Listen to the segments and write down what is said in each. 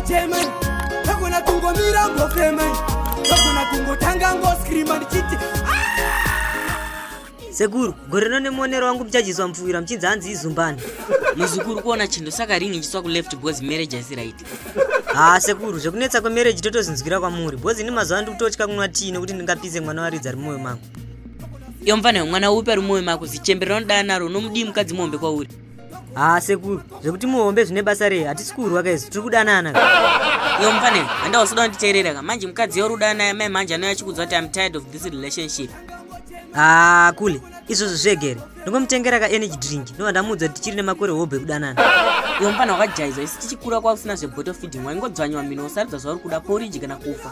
chema ndakona kungomira ngofema ndakona kungotanga ngoskrima ndichiti sekuru gore rino nemuonero wangu muchajiswa mupfuwira muchinzi hanzi izumbani muzukuru kuona chinhu saka ringi chiswa ku left because marriage is right. sekuru zvekunetsa kwemarriage totozinzwira kwamuri because ini mazuva ndikutotya kunwa tii nekuti ndingapise mwana waridza ari mumwoyo mangu. Iyo mfana mwana upi ari mumwoyo mako zichembera unodana naro unomudii mukadzi muhombe kwauri. Sekuru zvekuti muhombe zvine basa rei hatisi kurwa kaizvo tiri kudanana. Iyo mfana handausoda kunditeerera manje mukadzi youri udana naye mai manje anouya achikudza kuti I'm tired of this relationship. Kule izvozvo zvegere ndingomutengera ka-energy drink ndova ndamudza kuti tichiri nemakore hobhe kudanana. Iyo mfana wakajaizwa isi tichikura kwausina zvebottle feeding waingodzvanywa mino usaridza zvauri kuda poriji kana kufa.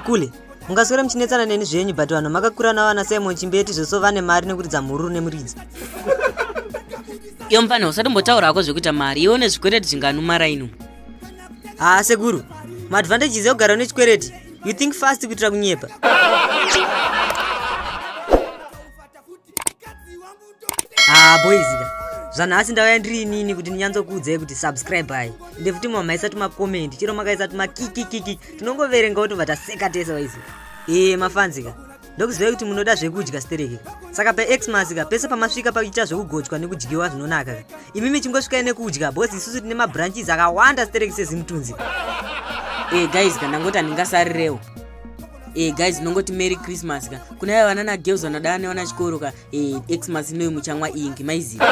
Kule mungaswera muchinetsana neni zvenyu but vanhu makakura navana Simon Chimbeti zveso vane mari nekuridza mhururu nemuridzi. Iyo mfana usatombotaurako zvekuita mari iwo nezvikwereti zvinganumara ino. Sekuru maadvantages ekugara nechikwereti you think fast kuitira kunyepa. Boyzika zvanhasi ndauya ndiri inini kuti ndinyanzokuudzai kuti subscribe hai ende futi mamaisati makomenti chero makaisati makikikiki tinongoverenga kuti vataseka tese waizika. Mafanzika ndokuzivai kuti munoda zvekudya sterekeka saka paXmas pese pamasvika pakuita zvekugotywa nekudyiwa zvinonaka imimi chingosvikai nekudya because isusu tine mabranches akawanda stereki sezimutunzi. Guys kandangoti handingasarirewo. Guys nongoti Merry Christmas ka kuna vana na girls vanodana newana chikoro ka Xmas inoyi muchamwa ingi maiziva.